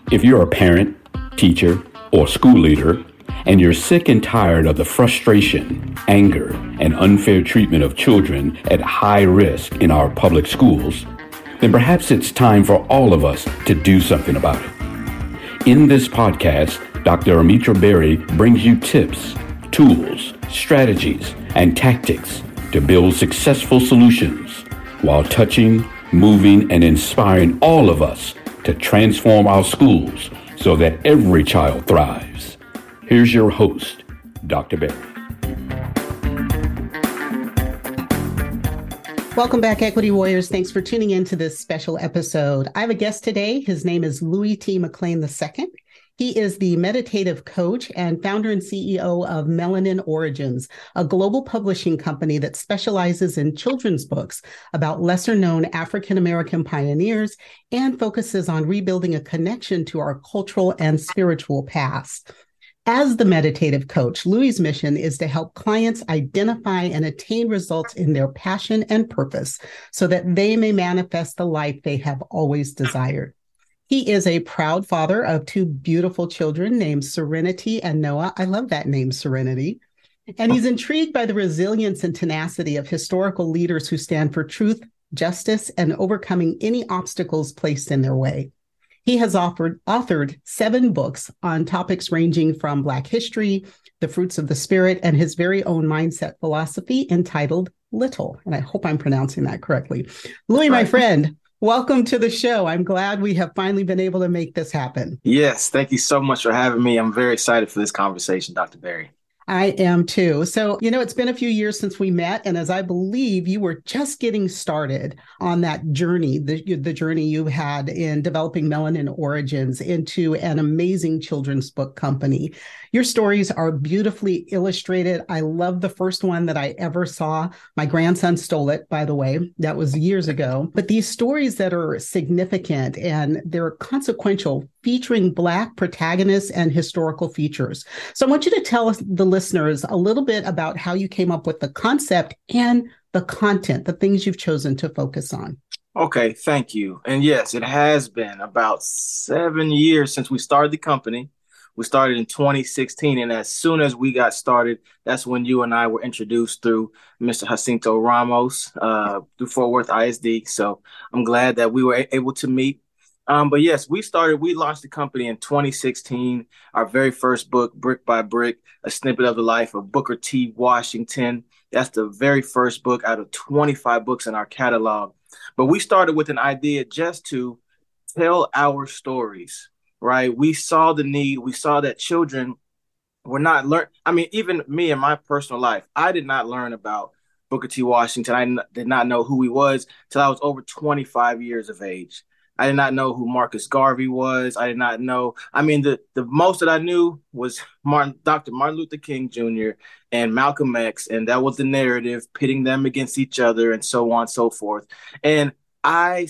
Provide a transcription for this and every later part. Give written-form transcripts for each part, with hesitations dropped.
If you're a parent, teacher, or school leader, and you're sick and tired of the frustration, anger, and unfair treatment of children at high risk in our public schools, then perhaps it's time for all of us to do something about it. In this podcast, Dr. Almitra Berry brings you tips, tools, strategies, and tactics to build successful solutions while touching, moving, and inspiring all of us to transform our schools so that every child thrives. Here's your host, Dr. Berry. Welcome back, Equity Warriors. Thanks for tuning in to this special episode. I have a guest today. His name is Louie T. McClain II. He is the meditative coach and founder and CEO of Melanin Origins, a global publishing company that specializes in children's books about lesser-known African-American pioneers and focuses on rebuilding a connection to our cultural and spiritual past. As the meditative coach, Louie's mission is to help clients identify and attain results in their passion and purpose so that they may manifest the life they have always desired. He is a proud father of two beautiful children named Serenity and Noah. I love that name, Serenity. And he's intrigued by the resilience and tenacity of historical leaders who stand for truth, justice, and overcoming any obstacles placed in their way. He has authored 7 books on topics ranging from Black history, the fruits of the spirit, and his very own mindset philosophy entitled Little. And I hope I'm pronouncing that correctly. Louie, my friend, welcome to the show. I'm glad we have finally been able to make this happen. Yes, thank you so much for having me. I'm very excited for this conversation, Dr. Berry. I am too. So, it's been a few years since we met. And as I believe you were just getting started on that journey, the journey you had in developing Melanin Origins into an amazing children's book company. Your stories are beautifully illustrated. I love the first one that I ever saw. My grandson stole it, by the way. That was years ago. But these stories that are significant and they're consequential, featuring Black protagonists and historical features. So I want you to tell us, the listeners, a little bit about how you came up with the concept and the content, the things you've chosen to focus on. Okay, thank you. And yes, it has been about 7 years since we started the company. We started in 2016, and as soon as we got started, that's when you and I were introduced through Mr. Jacinto Ramos through Fort Worth ISD. So I'm glad that we were able to meet. But yes, we launched the company in 2016. Our very first book, Brick by Brick, a snippet of the life of Booker T. Washington. That's the very first book out of 25 books in our catalog. But we started with an idea just to tell our stories, right? We saw the need. We saw that children were not learn. I mean, even me in my personal life, I did not learn about Booker T. Washington. I did not know who he was till I was over 25 years of age. I did not know who Marcus Garvey was. I did not know. I mean, the most that I knew was Dr. Martin Luther King Jr. and Malcolm X, and that was the narrative, pitting them against each other and so on and so forth. And I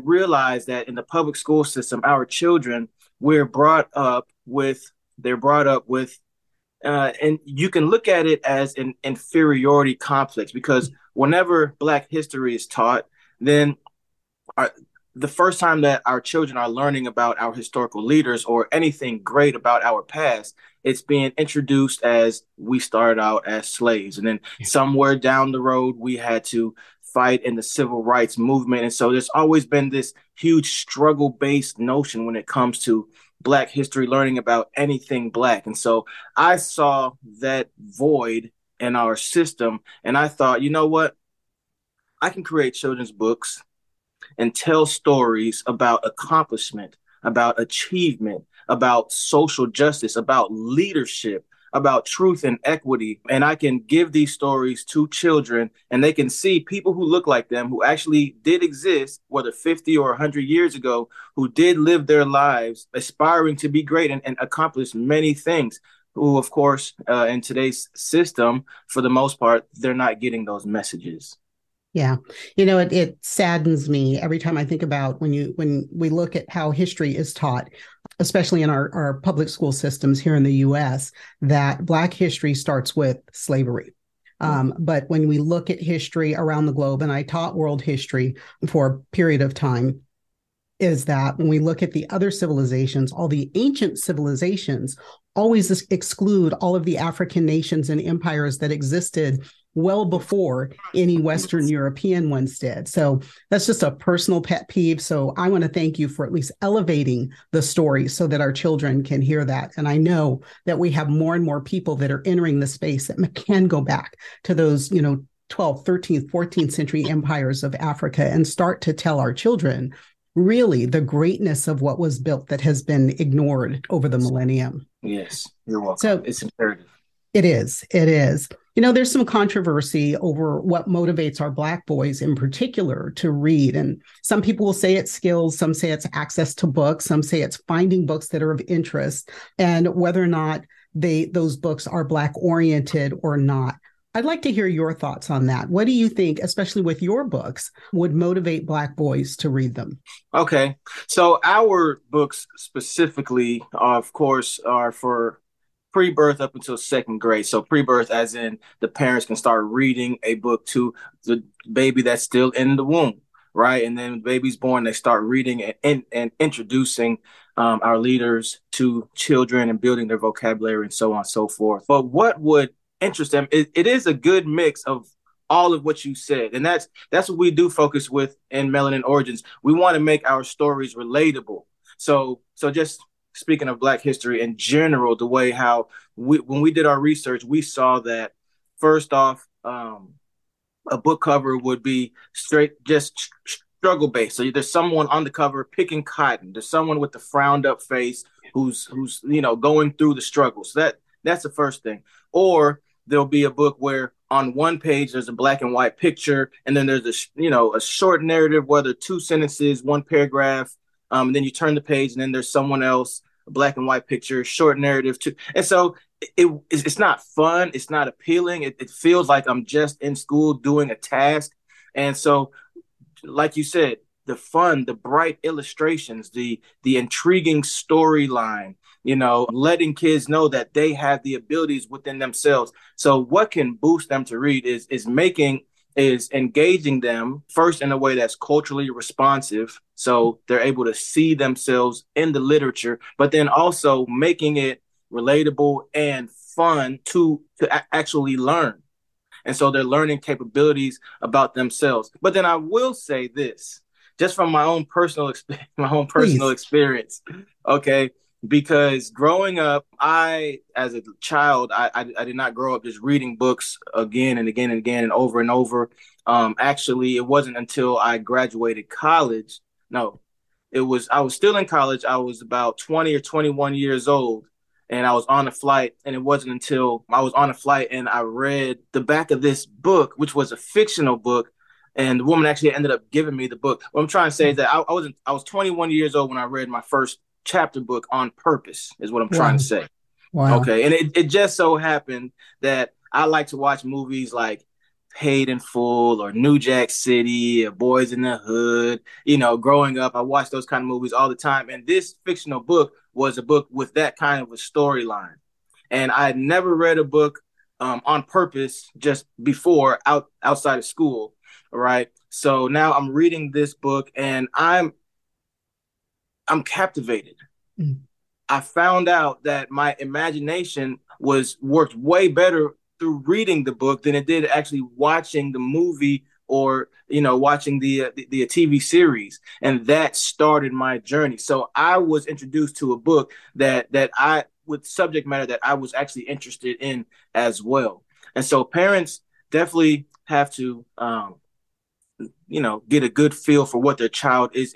realized that in the public school system, our children, they're brought up with, and you can look at it as an inferiority complex, because whenever Black history is taught, then the first time that our children are learning about our historical leaders or anything great about our past, it's being introduced as we started out as slaves. And then somewhere down the road, we had to fight in the civil rights movement. And so there's always been this huge struggle-based notion when it comes to Black history, learning about anything Black. And so I saw that void in our system, and I thought, you know what? I can create children's books and tell stories about accomplishment, about achievement, about social justice, about leadership, about truth and equity. And I can give these stories to children, and they can see people who look like them, who actually did exist, whether 50 or 100 years ago, who did live their lives aspiring to be great and accomplish many things, who, of course, in today's system, for the most part, they're not getting those messages. Yeah. It saddens me every time I think about when we look at how history is taught, especially in our public school systems here in the U.S., that Black history starts with slavery. But when we look at history around the globe, and I taught world history for a period of time, is that when we look at the other civilizations, all the ancient civilizations always exclude all of the African nations and empires that existed well before any Western European ones did. So that's just a personal pet peeve. So I want to thank you for at least elevating the story so that our children can hear that. And I know that we have more and more people that are entering the space that can go back to those, 12th, 13th, 14th century empires of Africa and start to tell our children really the greatness of what was built that has been ignored over the millennium. Yes, you're welcome. So it's imperative. It is. It is. There's some controversy over what motivates our Black boys in particular to read. And some people will say it's skills. Some say it's access to books. Some say it's finding books that are of interest and whether or not those books are Black oriented or not. I'd like to hear your thoughts on that. What do you think, especially with your books, would motivate Black boys to read them? Okay. So our books specifically, of course, are for pre-birth up until second grade. So pre-birth as in the parents can start reading a book to the baby that's still in the womb, right? And then when the baby's born, they start reading and introducing our leaders to children and building their vocabulary and so on and so forth. But what would interest them, it is a good mix of all of what you said. And that's what we do focus with in Melanin Origins. We want to make our stories relatable. So just speaking of Black history in general, the way how when we did our research, we saw that first off, a book cover would be straight, just struggle based. So there's someone on the cover picking cotton. There's someone with the frowned up face who's going through the struggle. So that's the first thing. Or there'll be a book where on one page there's a black and white picture, and then there's a short narrative, whether 2 sentences, 1 paragraph. Then you turn the page and then there's someone else, a black and white picture, short narrative too. And so it's not fun. It's not appealing. It feels like I'm just in school doing a task. And so, like you said, the fun, the bright illustrations, the intriguing storyline, letting kids know that they have the abilities within themselves. So what can boost them to read is engaging them first in a way that's culturally responsive. So they're able to see themselves in the literature, but then also making it relatable and fun to actually learn. And so they're learning capabilities about themselves. But then I will say this, just from my own personal experience. Okay. Because growing up, as a child, I did not grow up just reading books again and again and again and over. Actually, it wasn't until I graduated college. No, I was still in college. I was about 20 or 21 years old, and I was on a flight. And it wasn't until I was on a flight and I read the back of this book, which was a fictional book. And the woman actually ended up giving me the book. What I'm trying to say is that I was 21 years old when I read my first chapter book on purpose, is what I'm trying to say. Wow. Okay. And it just so happened that I like to watch movies like Paid in Full or New Jack City or Boys in the Hood. Growing up, I watched those kind of movies all the time. And this fictional book was a book with that kind of a storyline. And I had never read a book on purpose just before outside of school. All right. So now I'm reading this book and I'm captivated. Mm. I found out that my imagination worked way better through reading the book than it did actually watching the movie or watching the TV series, and that started my journey. So I was introduced to a book that I with subject matter that I was actually interested in as well. And so parents definitely have to get a good feel for what their child is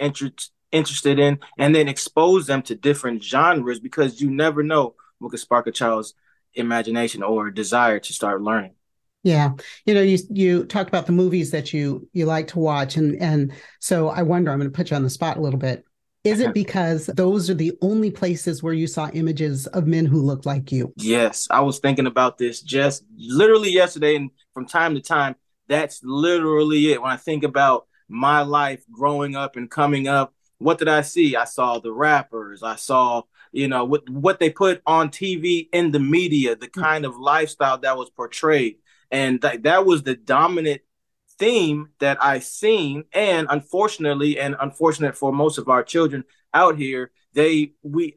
interested in, and then expose them to different genres, because you never know what could spark a child's imagination or desire to start learning. Yeah. You talked about the movies that you like to watch. And so I wonder, I'm going to put you on the spot a little bit. Is it because those are the only places where you saw images of men who looked like you? Yes. I was thinking about this just literally yesterday. And from time to time, that's literally it. When I think about my life growing up and coming up, what did I see? I saw the rappers. I saw, what they put on TV in the media, the kind of lifestyle that was portrayed. And that was the dominant theme that I seen, and unfortunate for most of our children out here,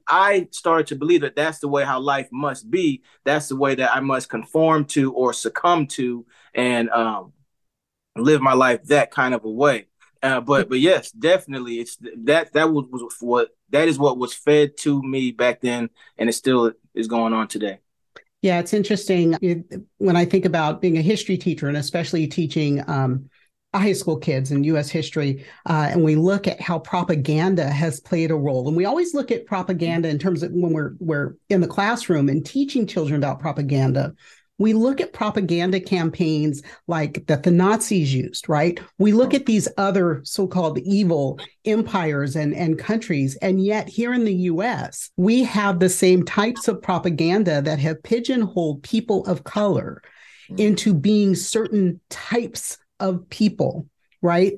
I started to believe that that's the way how life must be. That's the way that I must conform to or succumb to, and live my life that kind of a way. But yes, definitely, it's was what that is what was fed to me back then, and it still is going on today. Yeah, it's interesting when I think about being a history teacher and especially teaching high school kids in U.S. history, and we look at how propaganda has played a role. And we always look at propaganda in terms of when we're in the classroom and teaching children about propaganda. We look at propaganda campaigns like that the Nazis used, right? We look at these other so-called evil empires and countries, and yet here in the U.S., we have the same types of propaganda that have pigeonholed people of color into being certain types of people, right?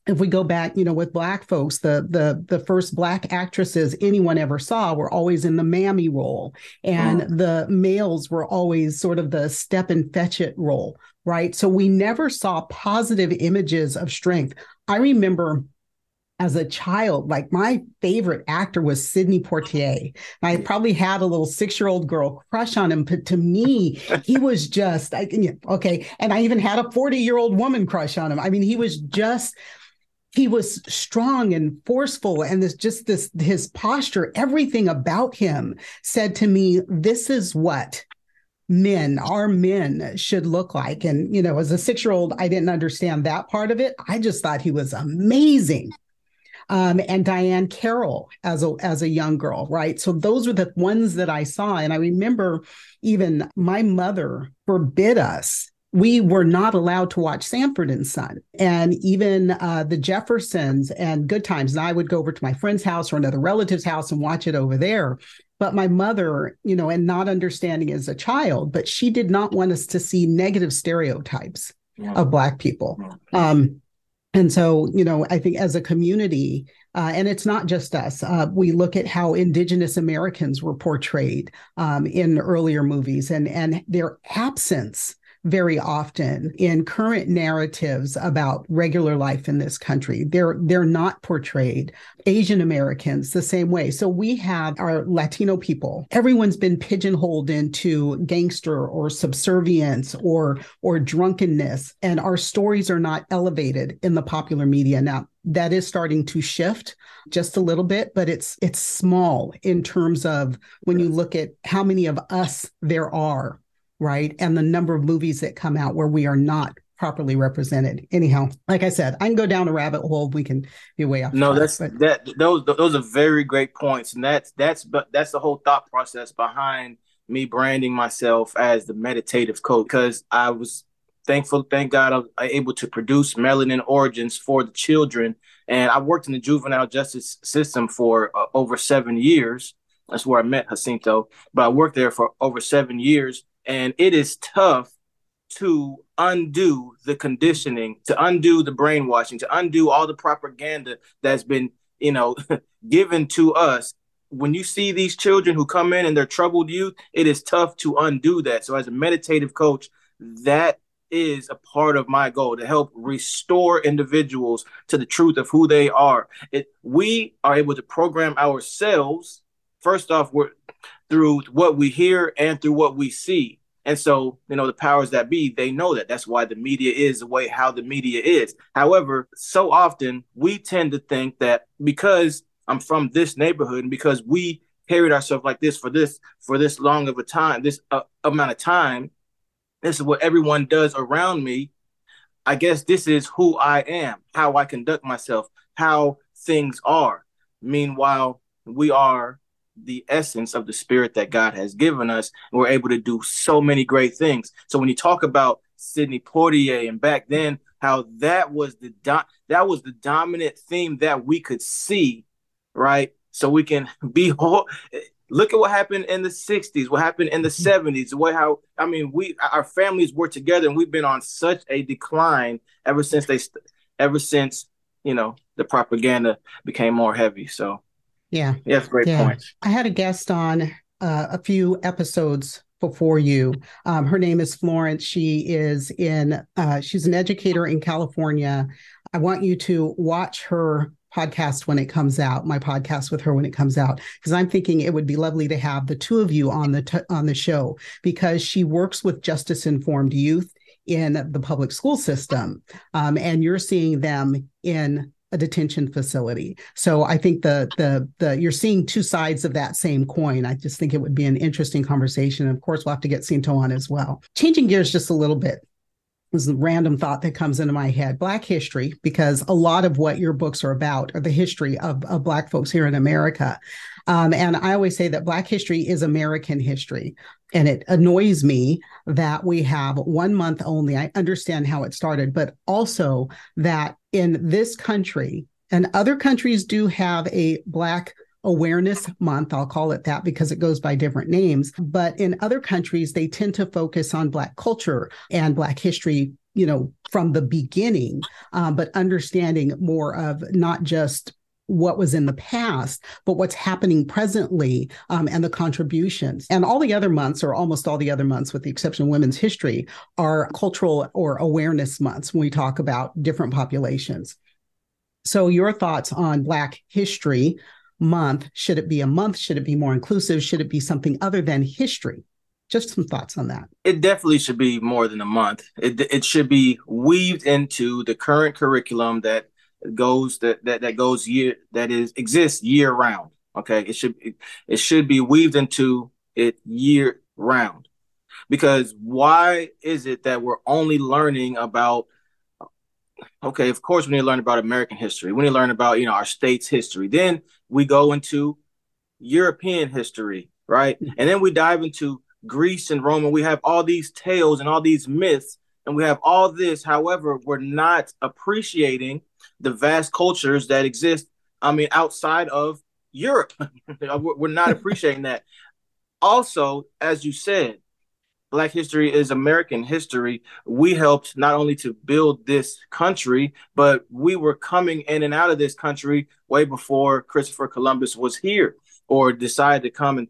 If we go back, with Black folks, the first Black actresses anyone ever saw were always in the mammy role, and the males were always sort of the step and fetch it role, right? So we never saw positive images of strength. I remember as a child, like my favorite actor was Sidney Poitier. I probably had a little 6-year-old girl crush on him, but to me, he was just, okay. And I even had a 40-year-old woman crush on him. I mean, he was strong and forceful, and his posture, everything about him said to me, this is what our men should look like. And, as a 6-year-old, I didn't understand that part of it. I just thought he was amazing. And Diane Carroll as a young girl, right? So those were the ones that I saw. And I remember even my mother forbid us. We were not allowed to watch Sanford and Son, and even the Jeffersons and Good Times. And I would go over to my friend's house or another relative's house and watch it over there. But my mother, and not understanding as a child, but she did not want us to see negative stereotypes of Black people. And so, I think as a community, and it's not just us, we look at how Indigenous Americans were portrayed in earlier movies, and their absence very often in current narratives about regular life in this country. They're not portrayed. Asian Americans, the same way. So we have our Latino people. Everyone's been pigeonholed into gangster or subservience or drunkenness, and our stories are not elevated in the popular media. Now, that is starting to shift just a little bit, but it's small in terms of when you look at how many of us there are, right? And the number of movies that come out where we are not properly represented. Anyhow, like I said, I can go down a rabbit hole. We can be way off. No, those are very great points, and that's the whole thought process behind me branding myself as the meditative coach, because I was thank God I was able to produce Melanin Origins for the children, and I worked in the juvenile justice system for over 7 years. That's where I met Jacinto, but I worked there for over 7 years. And it is tough to undo the conditioning, to undo the brainwashing, to undo all the propaganda that's been, given to us. When you see these children who come in and they're troubled youth, it is tough to undo that. So as a meditative coach, that is a part of my goal, to help restore individuals to the truth of who they are. We are able to program ourselves, first off, through what we hear and through what we see. And so, the powers that be, they know that. That's why the media is the way how the media is. However, so often we tend to think that because I'm from this neighborhood and because we carried ourselves like this for this long of a time, this amount of time, this is what everyone does around me. I guess this is who I am, how I conduct myself, how things are. Meanwhile, we are the essence of the spirit that God has given us, and we're able to do so many great things. So when you talk about Sidney Poitier and back then, how that was the dominant theme that we could see, right? So we can look at what happened in the 60s, what happened in the 70s, our families were together, and we've been on such a decline ever since the propaganda became more heavy. So yeah, great point. I had a guest on a few episodes before you. Her name is Florence. She's an educator in California. I want you to watch her podcast when it comes out, my podcast with her when it comes out, because I'm thinking it would be lovely to have the two of you on the show, because she works with justice-informed youth in the public school system, and you're seeing them in a detention facility. So I think the you're seeing two sides of that same coin. I just think it would be an interesting conversation. And of course, we'll have to get Cinto on as well. Changing gears just a little bit. Was a random thought that comes into my head. Black history, because a lot of what your books are about are the history of Black folks here in America. And I always say that Black history is American history. And it annoys me that we have 1 month only. I understand how it started, but also that in this country, and other countries do have a Black Awareness Month, I'll call it that because it goes by different names. But in other countries, they tend to focus on Black culture and Black history, from the beginning, but understanding more of not just what was in the past, but what's happening presently, and the contributions. And all the other months, or almost all the other months, with the exception of women's history, are cultural or awareness months when we talk about different populations. So your thoughts on Black History Month? Should it be a month? Should it be more inclusive? Should it be something other than history? Just some thoughts on that. It definitely should be more than a month. It should be weaved into the current curriculum that exists year round. Okay, it should be weaved into it year round. Because why is it that we're only learning about? Okay, of course, we need to learn about American history. We need to learn about, our state's history. Then we go into European history, right? And then we dive into Greece and Rome, and we have all these tales and all these myths, and we have all this. However, we're not appreciating the vast cultures that exist, outside of Europe. We're not appreciating that. Also, as you said, Black history is American history. We helped not only to build this country, but we were coming in and out of this country way before Christopher Columbus was here or decided to come and,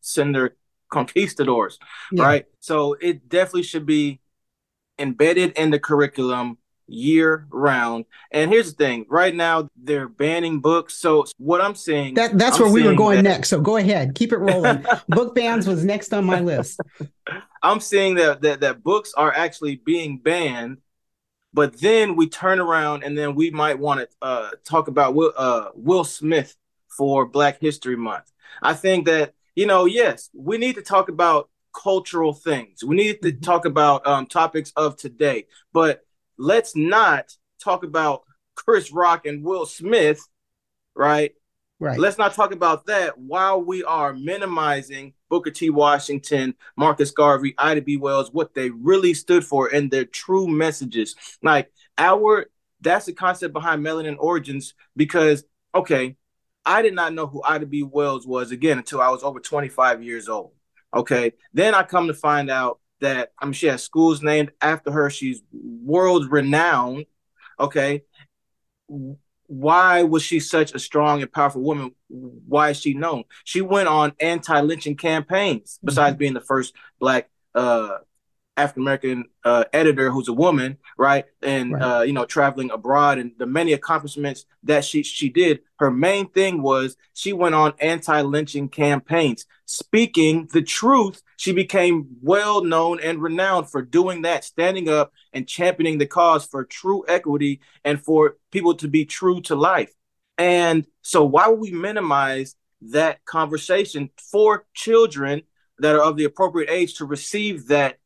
send their conquistadors, right? So it definitely should be embedded in the curriculum year round. And here's the thing, right now they're banning books. So what I'm saying, that's where we were going next. So go ahead, keep it rolling. Book bans was next on my list. I'm seeing that books are actually being banned, but then we turn around and then we might want to talk about Will Smith for Black History Month. I think that, yes, we need to talk about cultural things. We need to talk about topics of today, but let's not talk about Chris Rock and Will Smith, right? Right. Let's not talk about that while we are minimizing Booker T. Washington, Marcus Garvey, Ida B. Wells, what they really stood for and their true messages. That's the concept behind Melanin Origins, because, okay, I did not know who Ida B. Wells was, again, until I was over 25 years old. Okay. Then I come to find out that she has schools named after her. She's world renowned. Okay. Why was she such a strong and powerful woman? Why is she known? She went on anti-lynching campaigns, besides being the first Black African-American editor who's a woman, right? And, right. Traveling abroad and the many accomplishments that she did. Her main thing was she went on anti-lynching campaigns. Speaking the truth, she became well known and renowned for doing that, standing up and championing the cause for true equity and for people to be true to life. And so why would we minimize that conversation for children that are of the appropriate age to receive that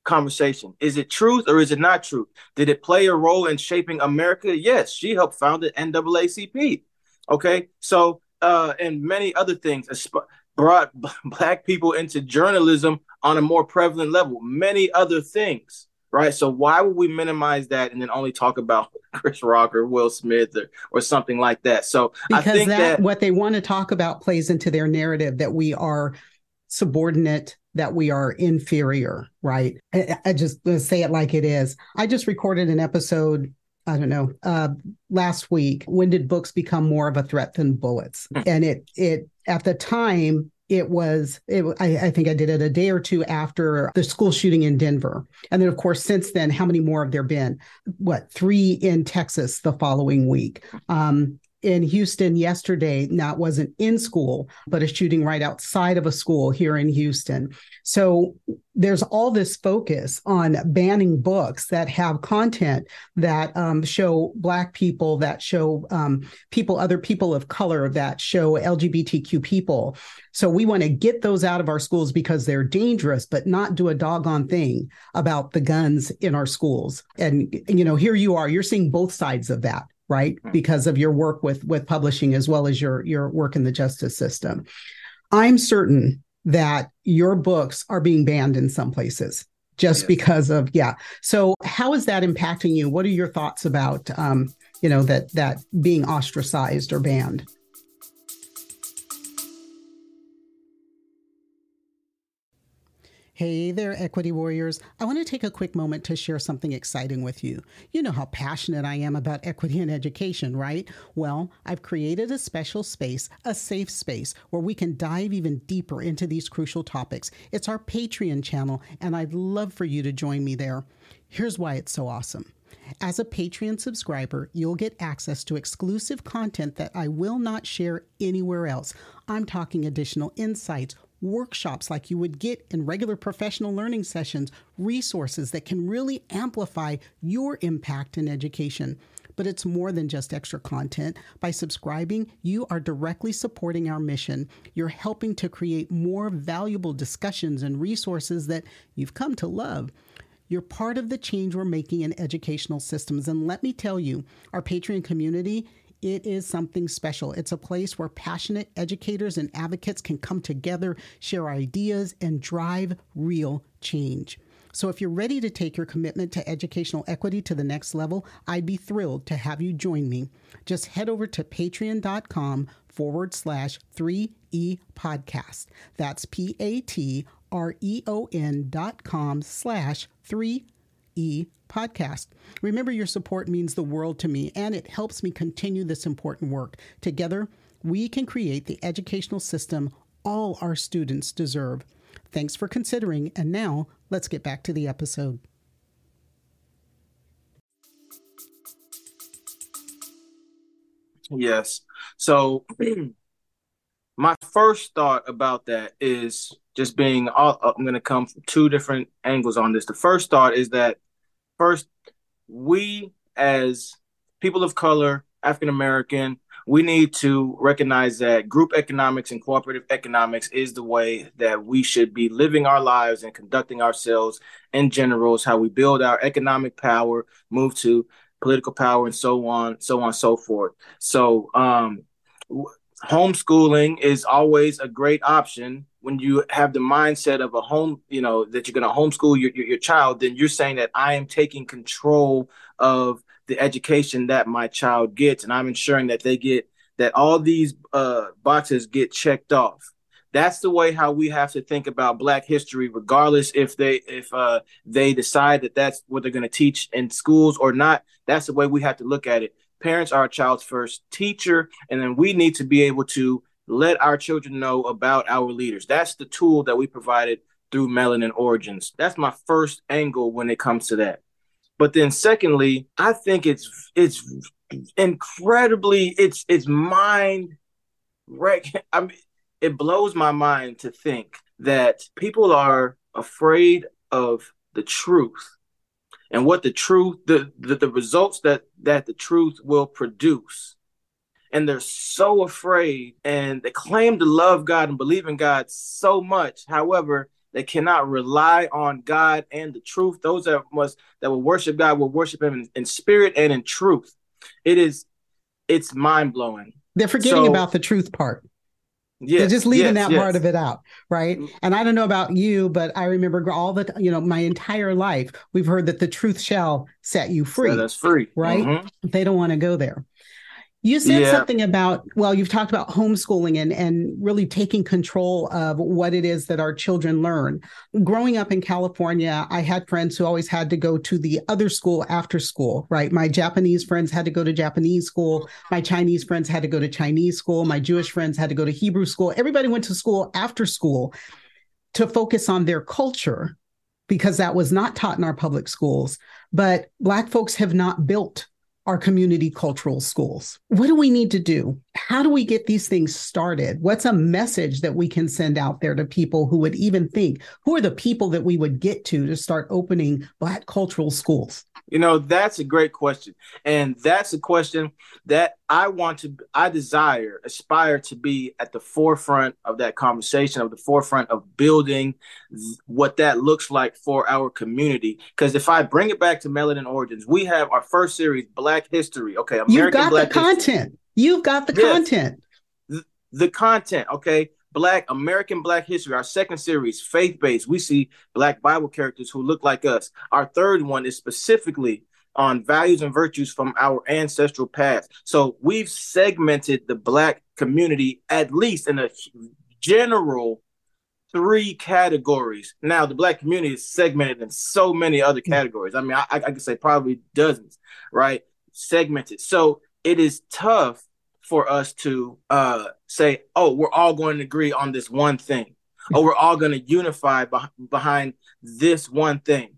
conversation? Is it truth or is it not truth? Did it play a role in shaping America? Yes, she helped found the NAACP. Okay, so and many other things brought Black people into journalism on a more prevalent level. Many other things, right? So why would we minimize that and then only talk about Chris Rock or Will Smith or something like that? So because I think that what they want to talk about plays into their narrative that we are subordinate, that we are inferior, right? I just say it like it is. I just recorded an episode, I don't know, last week. When did books become more of a threat than bullets? And it at the time, I think I did it a day or two after the school shooting in Denver. And then, of course, since then, how many more have there been? 3 in Texas the following week. In Houston yesterday, now it wasn't in school, but a shooting right outside of a school here in Houston. So there's all this focus on banning books that have content that show Black people, that show other people of color, that show LGBTQ people. So we want to get those out of our schools because they're dangerous, but not do a doggone thing about the guns in our schools. And, here you are, you're seeing both sides of that, right? Because of your work with publishing as well as your work in the justice system. I'm certain that your books are being banned in some places just because of, So how is that impacting you? What are your thoughts about, that being ostracized or banned? Hey there, Equity Warriors. I want to take a quick moment to share something exciting with you. You know how passionate I am about equity in education, right? Well, I've created a special space, a safe space, where we can dive even deeper into these crucial topics. It's our Patreon channel, and I'd love for you to join me there. Here's why it's so awesome. As a Patreon subscriber, you'll get access to exclusive content that I will not share anywhere else. I'm talking additional insights, workshops like you would get in regular professional learning sessions, resources that can really amplify your impact in education. But it's more than just extra content. By subscribing, you are directly supporting our mission. You're helping to create more valuable discussions and resources that you've come to love. You're part of the change we're making in educational systems. And let me tell you, our Patreon community, it is something special. It's a place where passionate educators and advocates can come together, share ideas, and drive real change. So if you're ready to take your commitment to educational equity to the next level, I'd be thrilled to have you join me. Just head over to patreon.com/3E podcast. That's patreon.com/3E podcast. Remember, your support means the world to me, and it helps me continue this important work. Together, we can create the educational system all our students deserve. Thanks for considering, and now let's get back to the episode. Yes. So my first thought about that is just I'm going to come from 2 different angles on this. The first thought is that first, we as people of color, African American, we need to recognize that group economics and cooperative economics is the way that we should be living our lives and conducting ourselves in general, is how we build our economic power, move to political power, and so on, so forth. So homeschooling is always a great option. When you have the mindset of a home, that you're going to homeschool your child, then you're saying that I am taking control of the education that my child gets, and I'm ensuring that that all these boxes get checked off. That's the way how we have to think about Black history, regardless if they decide that that's what they're going to teach in schools or not. That's the way we have to look at it. Parents are a child's first teacher, and then we need to be able to let our children know about our leaders. That's the tool that we provided through Melanin Origins. That's my first angle when it comes to that. But then secondly, I think it's incredibly, it's mind wrecking. I mean, it blows my mind to think that people are afraid of the truth and what the truth, the results that the truth will produce. And they're so afraid, and they claim to love God and believe in God so much. However, they cannot rely on God and the truth. Those that will worship God will worship him in spirit and in truth. It's mind-blowing. They're forgetting about the truth part. Yes, they're just leaving that part of it out, right? And I don't know about you, but I remember my entire life, we've heard that the truth shall set you free. Set us free. Right? Mm-hmm. They don't want to go there. You said Yeah. something about, well, you've talked about homeschooling and really taking control of what it is that our children learn. Growing up in California, I had friends who always had to go to the other school after school, right? My Japanese friends had to go to Japanese school. My Chinese friends had to go to Chinese school. My Jewish friends had to go to Hebrew school. Everybody went to school after school to focus on their culture because that was not taught in our public schools. But Black folks have not built our community cultural schools. What do we need to do? How do we get these things started? What's a message that we can send out there to people who would even think, who are the people that we would get to start opening Black cultural schools? That's a great question. And that's a question that I aspire to be at the forefront of that conversation, of the forefront of building what that looks like for our community. Because if I bring it back to Melanin Origins, we have our first series, Black History. Okay, American Black History. You've got the content. The content, okay? American Black History. Our second series, faith-based. We see Black Bible characters who look like us. Our third one is specifically on values and virtues from our ancestral past. So we've segmented the Black community at least in a general 3 categories. Now, the Black community is segmented in so many other categories. I mean, I could say probably dozens, right? Segmented. So it is tough for us to say, oh, we're all going to agree on this one thing. Oh, we're all going to unify behind this one thing.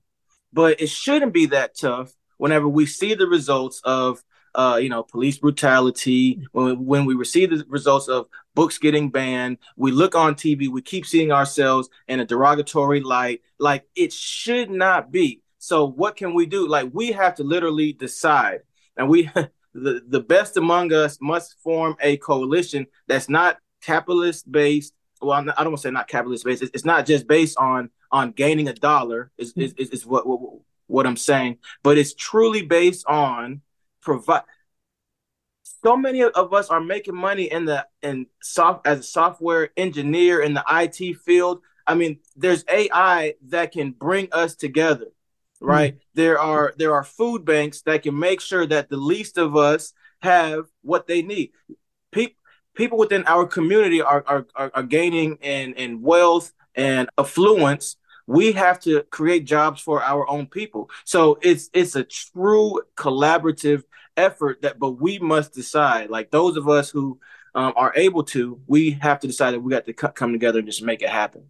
But it shouldn't be that tough whenever we see the results of, police brutality, when we receive the results of books getting banned, we look on TV, we keep seeing ourselves in a derogatory light. Like, it should not be. So what can we do? Like, we have to literally decide. And the best among us must form a coalition that's not capitalist based. Well, I don't want to say not capitalist based. It's not just based on gaining a dollar is what I'm saying, but it's truly based on provide. So many of us are making money as a software engineer in the IT field. I mean, there's AI that can bring us together. Right. There are food banks that can make sure that the least of us have what they need. People within our community are gaining in wealth and affluence. We have to create jobs for our own people. So it's a true collaborative effort but we must decide, like those of us who are able to, we have to decide that we got to come together and just make it happen.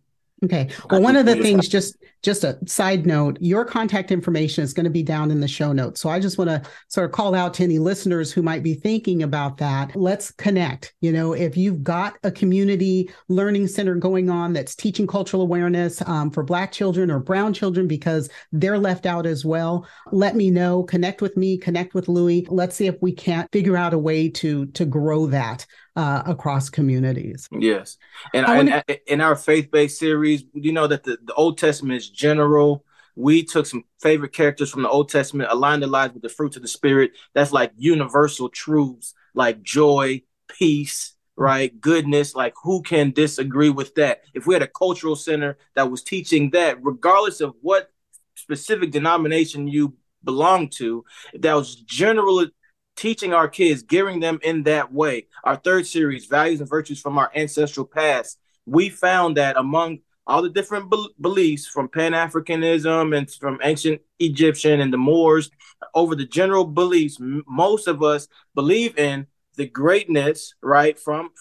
Okay. Well, one of the things, just a side note, your contact information is going to be down in the show notes. So I just want to sort of call out to any listeners who might be thinking about that. Let's connect. If you've got a community learning center going on that's teaching cultural awareness for Black children or brown children because they're left out as well, let me know. Connect with me, connect with Louie. Let's see if we can't figure out a way to grow that across communities. Yes. And in our faith-based series, that the Old Testament is general. We took some favorite characters from the Old Testament, aligned their lives with the fruits of the Spirit. That's like universal truths like joy, peace, right? Goodness. Like, who can disagree with that? If we had a cultural center that was teaching that, regardless of what specific denomination you belong to, that was generally teaching our kids, gearing them in that way. Our third series, values and virtues from our ancestral past, we found that among all the different beliefs from Pan-Africanism and from ancient Egyptian and the Moors, over the general beliefs, most of us believe in the greatness, right, from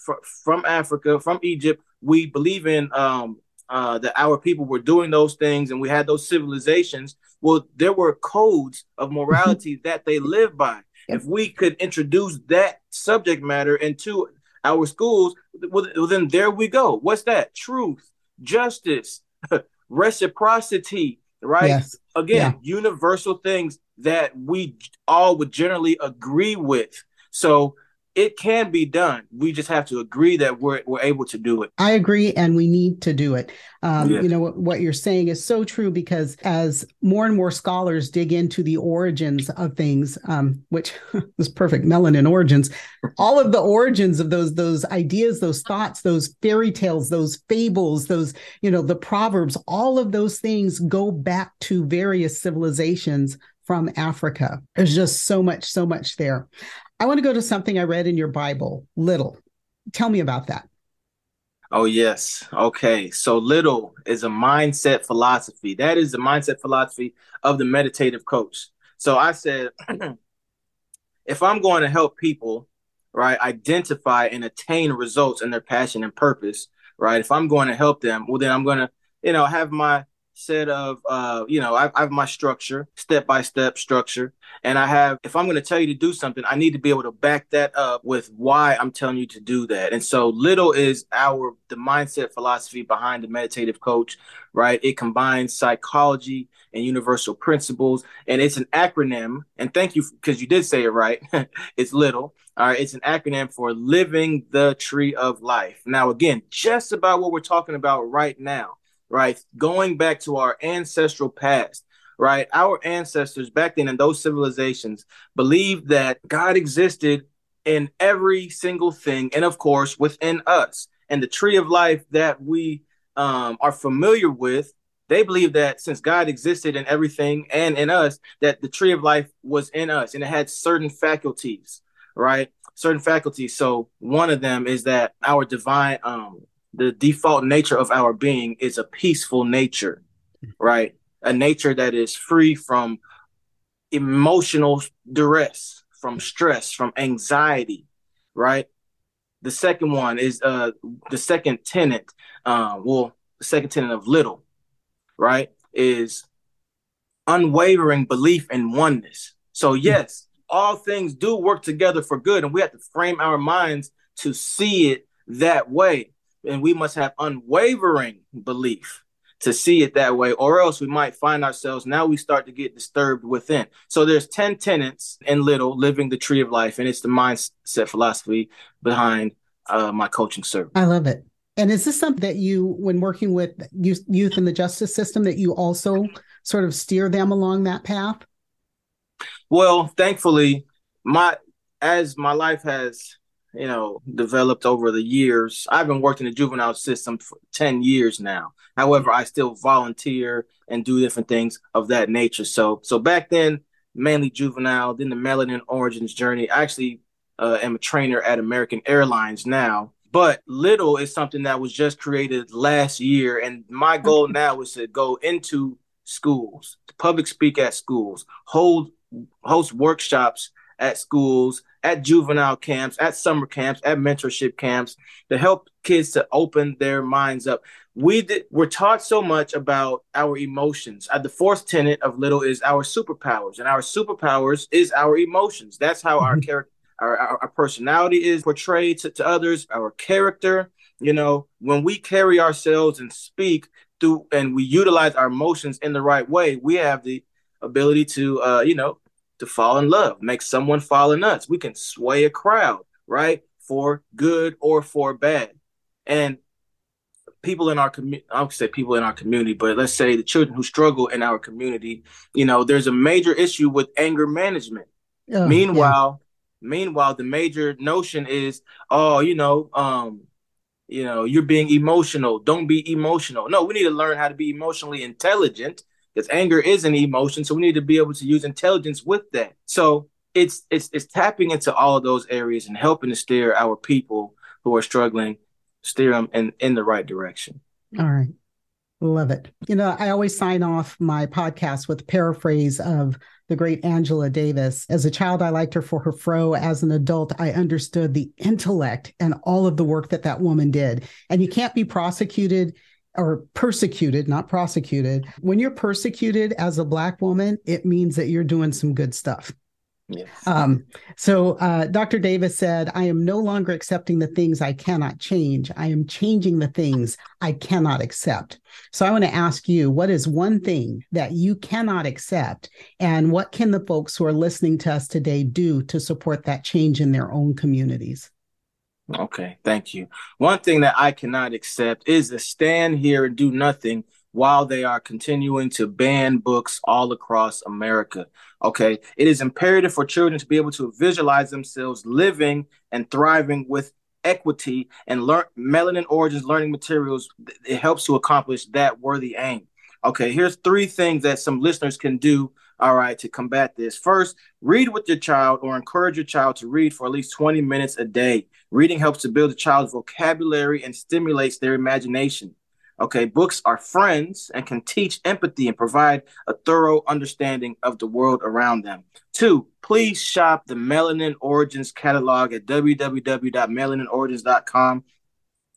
Africa, from Egypt. We believe in that our people were doing those things and we had those civilizations. Well, there were codes of morality that they lived by. If we could introduce that subject matter into our schools, well, then there we go. What's that? Truth, justice, reciprocity, right? Yes. Again, universal things that we all would generally agree with. So it can be done. We just have to agree that we're able to do it. I agree, and we need to do it. What you're saying is so true, because as more and more scholars dig into the origins of things, which is perfect, Melanin Origins, all of the origins of those ideas, those thoughts, those fairy tales, those fables, those, the proverbs, all of those things go back to various civilizations from Africa. There's just so much there. I want to go to something I read in your Bible, little. Tell me about that. Oh, yes. Okay. So little is a mindset philosophy. That is the mindset philosophy of the meditative coach. So I said, if I'm going to help people, right, identify and attain results in their passion and purpose, right, if I'm going to help them, well, then I'm going to, have my set of, I have my structure, step by step structure. And if I'm going to tell you to do something, I need to be able to back that up with why I'm telling you to do that. And so little is the mindset philosophy behind the meditative coach, right? It combines psychology and universal principles. And it's an acronym. And thank you, because you did say it right. It's little. All right. It's an acronym for living the tree of life. Now, again, just about what we're talking about right now, right? Going back to our ancestral past, right? Our ancestors back then in those civilizations believed that God existed in every single thing. And of course, within us. And the tree of life that we are familiar with, they believe that since God existed in everything and in us, that the tree of life was in us and it had certain faculties, right? Certain faculties. So one of them is that our divine, the default nature of our being is a peaceful nature, right? A nature that is free from emotional duress, from stress, from anxiety, right? The second one is the second tenet, the second tenet of little, right, is unwavering belief in oneness. So yes, all things do work together for good, and we have to frame our minds to see it that way. And we must have unwavering belief to see it that way, or else we might find ourselves, now we start to get disturbed within. So there's 10 tenets in little, living the tree of life, and it's the mindset philosophy behind my coaching service. I love it. And is this something that you, when working with youth in the justice system, that you also sort of steer them along that path? Well, thankfully, as my life has, developed over the years, I've been working in the juvenile system for 10 years now. However, I still volunteer and do different things of that nature. So back then, mainly juvenile, then the Melanin Origins journey. I actually am a trainer at American Airlines now. But little is something that was just created last year. And my goal now is to go into schools, to public speak at schools, host workshops at schools, at juvenile camps, at summer camps, at mentorship camps, to help kids to open their minds up. We're taught so much about our emotions. The fourth tenet of little is our superpowers, and our superpowers is our emotions. That's how our character, our personality is portrayed to others, our character. When we carry ourselves and speak through, and we utilize our emotions in the right way, we have the ability to, to fall in love, make someone fall in us. We can sway a crowd, right? For good or for bad. And people in our community, I would say people in our community, but let's say the children who struggle in our community, there's a major issue with anger management. Oh, Meanwhile, the major notion is, you're being emotional. Don't be emotional. No, we need to learn how to be emotionally intelligent, because anger is an emotion. So we need to be able to use intelligence with that. So it's tapping into all of those areas and helping to steer our people who are struggling, steer them in the right direction. All right. Love it. I always sign off my podcast with a paraphrase of the great Angela Davis. As a child, I liked her for her fro. As an adult, I understood the intellect and all of the work that woman did. And you can't be prosecuted or persecuted, not prosecuted. When you're persecuted as a Black woman, it means that you're doing some good stuff. Yes. So Dr. Davis said, I am no longer accepting the things I cannot change. I am changing the things I cannot accept. So I want to ask you, what is one thing that you cannot accept? And what can the folks who are listening to us today do to support that change in their own communities? Okay, thank you. One thing that I cannot accept is to stand here and do nothing while they are continuing to ban books all across America. Okay, it is imperative for children to be able to visualize themselves living and thriving with equity, and Melanin Origins learning materials. It helps to accomplish that worthy aim. Okay, here's 3 things that some listeners can do all right, to combat this. First, read with your child or encourage your child to read for at least 20 minutes a day. Reading helps to build a child's vocabulary and stimulates their imagination. Okay, books are friends and can teach empathy and provide a thorough understanding of the world around them. 2, please shop the Melanin Origins catalog at www.melaninorigins.com.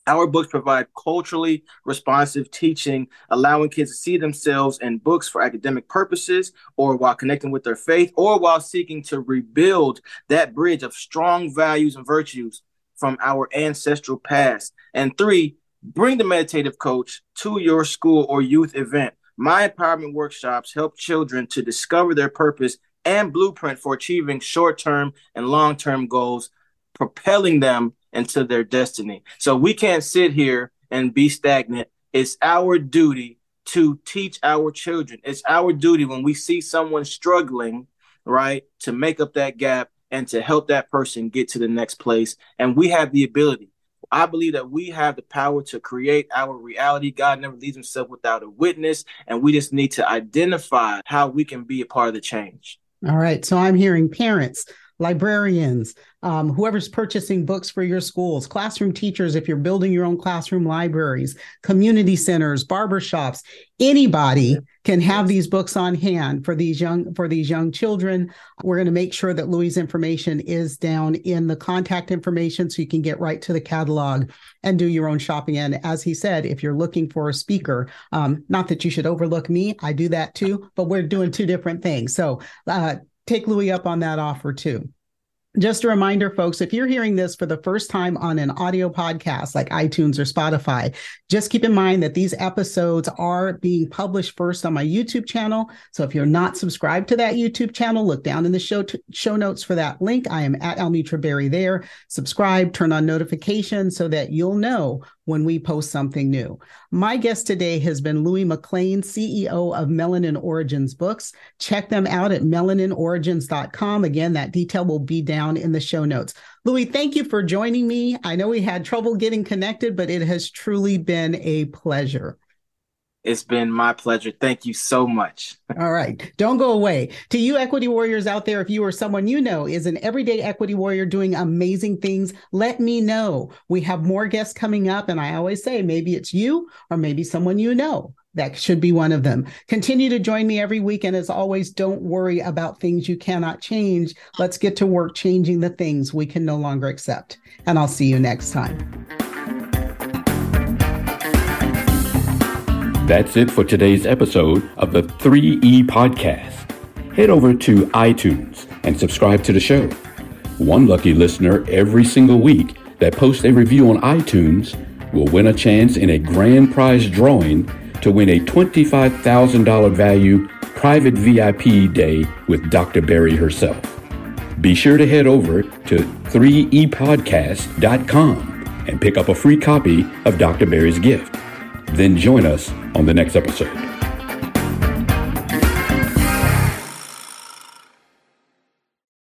Our books provide culturally responsive teaching, allowing kids to see themselves in books for academic purposes, or while connecting with their faith, or while seeking to rebuild that bridge of strong values and virtues from our ancestral past. And 3, bring the meditative coach to your school or youth event. My empowerment workshops help children to discover their purpose and blueprint for achieving short-term and long-term goals, propelling them into their destiny. So we can't sit here and be stagnant. It's our duty to teach our children. It's our duty when we see someone struggling, right, to make up that gap and to help that person get to the next place. And we have the ability. I believe that we have the power to create our reality. God never leaves himself without a witness, and we just need to identify how we can be a part of the change. All right. So I'm hearing parents, librarians, whoever's purchasing books for your schools, classroom teachers, if you're building your own classroom libraries, community centers, barbershops, anybody can have these books on hand for these young children. We're going to make sure that Louie's information is down in the contact information so you can get right to the catalog and do your own shopping. And as he said, if you're looking for a speaker, not that you should overlook me, I do that too, but we're doing two different things. So take Louie up on that offer too. Just a reminder, folks, if you're hearing this for the first time on an audio podcast like iTunes or Spotify, just keep in mind that these episodes are being published first on my YouTube channel. So if you're not subscribed to that YouTube channel, look down in the show notes for that link. I am at Almitra Berry there. Subscribe, turn on notifications so that you'll know when we post something new. My guest today has been Louie McClain, CEO of Melanin Origins Books. Check them out at melaninorigins.com. Again, that detail will be down in the show notes. Louie, thank you for joining me. I know we had trouble getting connected, but it has truly been a pleasure. It's been my pleasure. Thank you so much. All right. Don't go away. To you equity warriors out there, if you or someone you know is an everyday equity warrior doing amazing things, let me know. We have more guests coming up, and I always say maybe it's you or maybe someone you know. That should be one of them. Continue to join me every week. And as always, don't worry about things you cannot change. Let's get to work changing the things we can no longer accept. And I'll see you next time. That's it for today's episode of the 3E Podcast. Head over to iTunes and subscribe to the show. One lucky listener every single week that posts a review on iTunes will win a chance in a grand prize drawing to win a $25,000 value private VIP day with Dr. Berry herself. Be sure to head over to 3epodcast.com and pick up a free copy of Dr. Berry's gift. Then join us on the next episode.